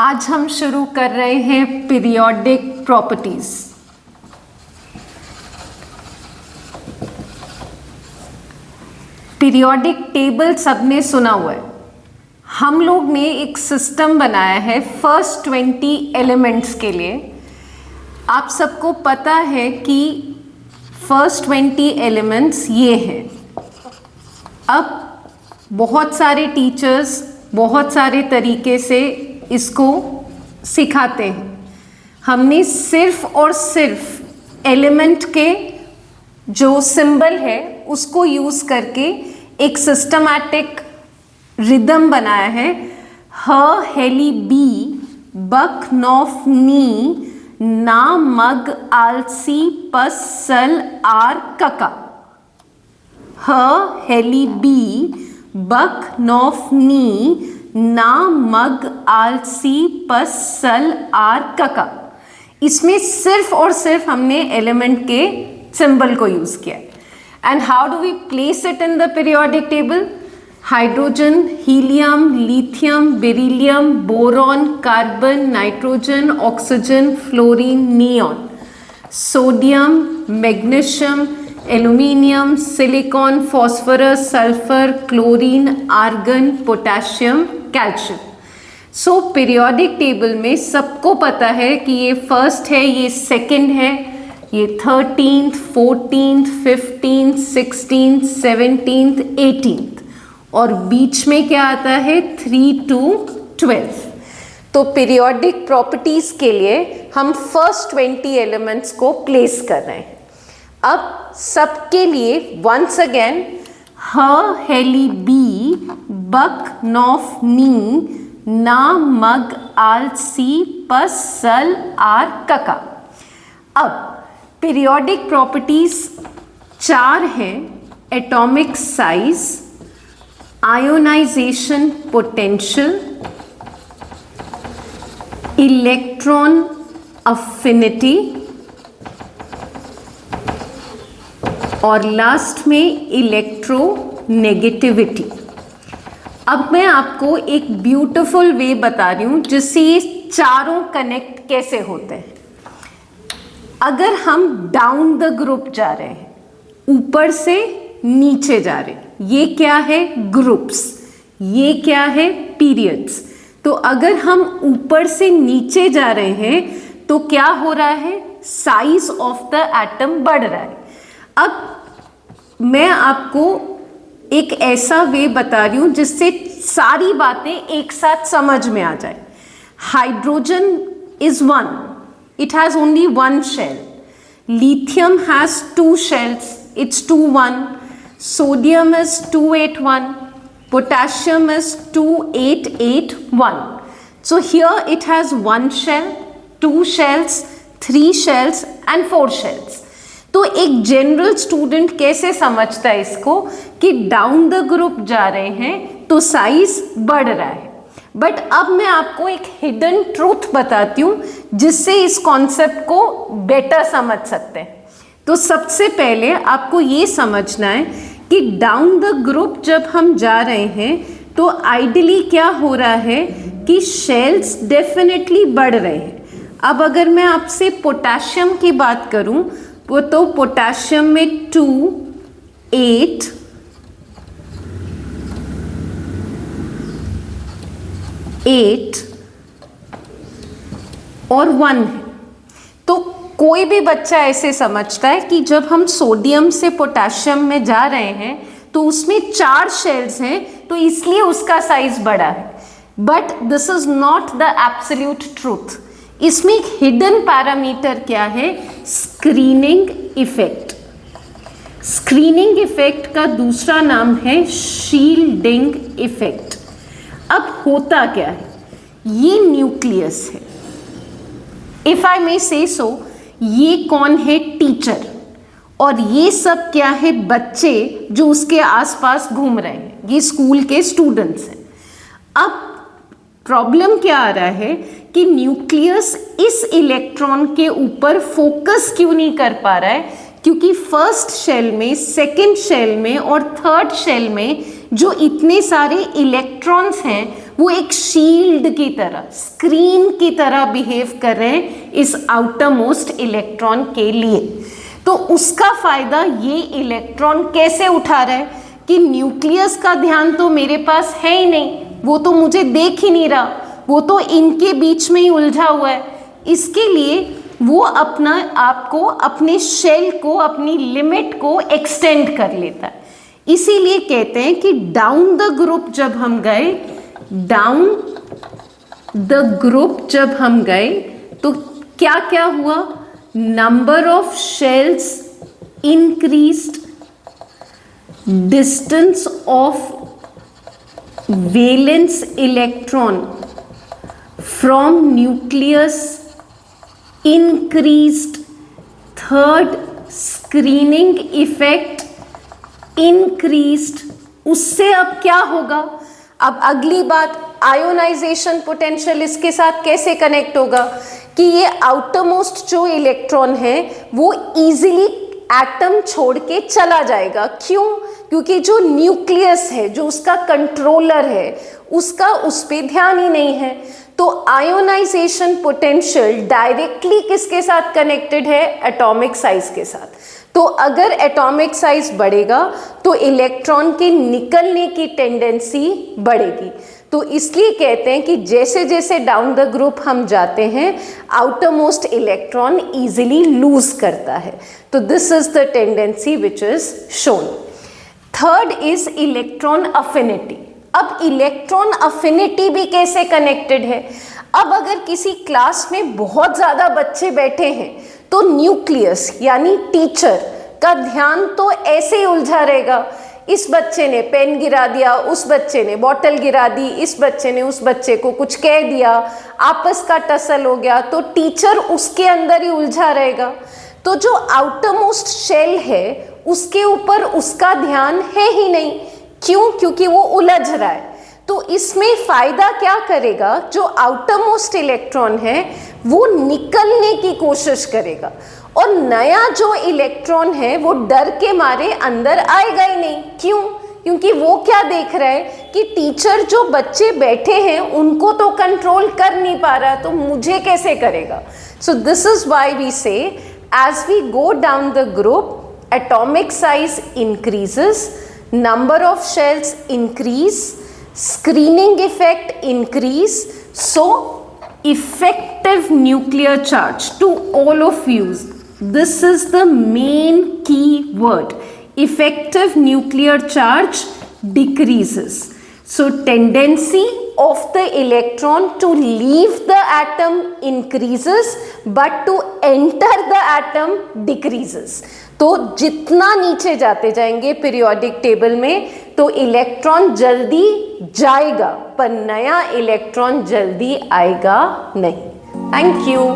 आज हम शुरू कर रहे हैं पीरियोडिक प्रॉपर्टीज। पीरियोडिक टेबल सबने सुना हुआ है। हम लोग ने एक सिस्टम बनाया है फर्स्ट 20 एलिमेंट्स के लिए। आप सबको पता है कि फर्स्ट 20 एलिमेंट्स ये हैं। अब बहुत सारे टीचर्स बहुत सारे तरीके से इसको सिखाते हैं। हमने सिर्फ और सिर्फ एलिमेंट के जो सिंबल है उसको यूज करके एक सिस्टमैटिक रिदम बनाया है। ह हेली बी बक नॉफ नी ना मग आलसी पस सल आर कका। ह हेली बी बक नॉफ नी ना मग आलसी पस सल आर कका। इसमें सिर्फ और सिर्फ हमने एलिमेंट के सिंबल को यूज किया है। And how do we place it in the periodic table? Hydrogen, helium, lithium, beryllium, boron, carbon, nitrogen, oxygen, fluorine, neon, sodium, magnesium, aluminium, silicon, phosphorus, sulphur, chlorine, argon, potassium, calcium. So periodic table में सबको पता है कि ये first है, ये second है, ये 13th, 14th, 15th, 16th, 17th, 18th और बीच में क्या आता है 3 to 12। तो पीरियोडिक प्रॉपर्टीज के लिए हम फर्स्ट 20 एलिमेंट्स को प्लेस कर रहे हैं। अब सबके लिए वंस अगेन ह हेली बी बक नॉफ नी ना मग आलसी पस सल आर कका। अब पीरियोडिक प्रॉपर्टीज 4 हैं। Atomic size, ionization potential, electron affinity और लास्ट में इलेक्ट्रोनेगेटिविटी। अब मैं आपको एक ब्यूटीफुल वे बता रही हूं जिससे ये चारों कनेक्ट कैसे होते हैं। अगर हम डाउन द ग्रुप जा रहे हैं, ऊपर से नीचे जा रहे हैं, ये क्या है ग्रुप्स, ये क्या है पीरियड्स। तो अगर हम ऊपर से नीचे जा रहे हैं तो क्या हो रहा है, साइज ऑफ द एटम बढ़ रहा है। अब मैं आपको एक ऐसा वे बता रही हूं जिससे सारी बातें एक साथ समझ में आ जाए। Hydrogen is 1, it has only one shell. Lithium has 2 shells, it's 2,1. Sodium is 281. Potassium is 2881. So here it has 1 shell, 2 shells, 3 shells and 4 shells. तो एक जनरल स्टूडेंट कैसे समझता है इसको कि डाउन द ग्रुप जा रहे हैं तो साइज बढ़ रहा है। बट अब मैं आपको एक हिडन ट्रूथ बताती हूँ जिससे इस कॉन्सेप्ट को बेटर समझ सकते हैं। तो सबसे पहले आपको ये समझना है कि डाउन द ग्रुप जब हम जा रहे हैं तो आइडियली क्या हो रहा है कि शेल्स डेफिनेटली बढ़ रहे हैं। अब अगर मैं आपसे पोटेशियम की बात करूँ वो तो पोटेशियम में 2, 8, 8 और 1 है। तो कोई भी बच्चा ऐसे समझता है कि जब हम सोडियम से पोटेशियम में जा रहे हैं तो उसमें 4 शेल्स हैं तो इसलिए उसका साइज बड़ा है। But this is not the absolute truth. इसमें एक हिडन पैरामीटर क्या है, स्क्रीनिंग इफेक्ट। स्क्रीनिंग इफेक्ट का दूसरा नाम है शील्डिंग इफेक्ट। अब होता क्या है, ये न्यूक्लियस है। इफ आई मे से सो, ये कौन है, टीचर, और ये सब क्या है, बच्चे जो उसके आसपास घूम रहे हैं, ये स्कूल के स्टूडेंट्स हैं। अब प्रॉब्लम क्या आ रहा है कि न्यूक्लियस इस इलेक्ट्रॉन के ऊपर फोकस क्यों नहीं कर पा रहा है, क्योंकि फर्स्ट शेल में, सेकंड शेल में और थर्ड शेल में जो इतने सारे इलेक्ट्रॉन्स हैं वो एक शील्ड की तरह, स्क्रीन की तरह बिहेव कर रहे हैं इस आउटर मोस्ट इलेक्ट्रॉन के लिए। तो उसका फायदा ये इलेक्ट्रॉन कैसे उठा रहा है कि न्यूक्लियस का ध्यान तो मेरे पास है ही नहीं, वो तो मुझे देख ही नहीं रहा, वो तो इनके बीच में ही उलझा हुआ है। इसके लिए वो अपना आपको, अपने शेल को, अपनी लिमिट को एक्सटेंड कर लेता है। इसीलिए कहते हैं कि डाउन द ग्रुप जब हम गए, डाउन द ग्रुप जब हम गए तो क्या क्या हुआ, number of shells increased, distance of valence electron from nucleus increased, third screening effect increased। उससे अब क्या होगा, अब अगली बात, आयोनाइजेशन पोटेंशियल इसके साथ कैसे कनेक्ट होगा कि ये आउटर मोस्ट जो इलेक्ट्रॉन है वो इजीली एटम छोड़ के चला जाएगा। क्यों? क्योंकि जो न्यूक्लियस है, जो उसका कंट्रोलर है, उसका उस पर ध्यान ही नहीं है। तो आयोनाइजेशन पोटेंशियल डायरेक्टली किसके साथ कनेक्टेड है, एटॉमिक साइज के साथ। तो अगर एटॉमिक साइज बढ़ेगा तो इलेक्ट्रॉन के निकलने की टेंडेंसी बढ़ेगी। तो इसलिए कहते हैं कि जैसे जैसे डाउन द ग्रुप हम जाते हैं, outermost electron easily lose करता है। तो this is the tendency which is shown. Third is electron affinity. अब इलेक्ट्रॉन अफिनिटी भी कैसे कनेक्टेड है, अब अगर किसी क्लास में बहुत ज़्यादा बच्चे बैठे हैं तो न्यूक्लियस यानी टीचर का ध्यान तो ऐसे ही उलझा रहेगा, इस बच्चे ने पेन गिरा दिया, उस बच्चे ने बॉटल गिरा दी, इस बच्चे ने उस बच्चे को कुछ कह दिया, आपस का टसल हो गया, तो टीचर उसके अंदर ही उलझा रहेगा। तो जो आउटर मोस्ट शेल है उसके ऊपर उसका ध्यान है ही नहीं। क्यों? क्योंकि वो उलझ रहा है। तो इसमें फायदा क्या करेगा, जो आउटर मोस्ट इलेक्ट्रॉन है वो निकलने की कोशिश करेगा, और नया जो इलेक्ट्रॉन है वो डर के मारे अंदर आएगा ही नहीं। क्यों? क्योंकि वो क्या देख रहा है कि टीचर जो बच्चे बैठे हैं उनको तो कंट्रोल कर नहीं पा रहा, तो मुझे कैसे करेगा। So this is why we say as we go down the group, atomic size increases, number of shells increase, screening effect increase. So effective nuclear charge, to all of you, this is the main key word, effective nuclear charge decreases. So tendency of the electron to leave the atom increases but to enter the atom decreases. तो जितना नीचे जाते जाएंगे periodic table में तो electron जल्दी जाएगा पर नया इलेक्ट्रॉन जल्दी आएगा नहीं। Thank you.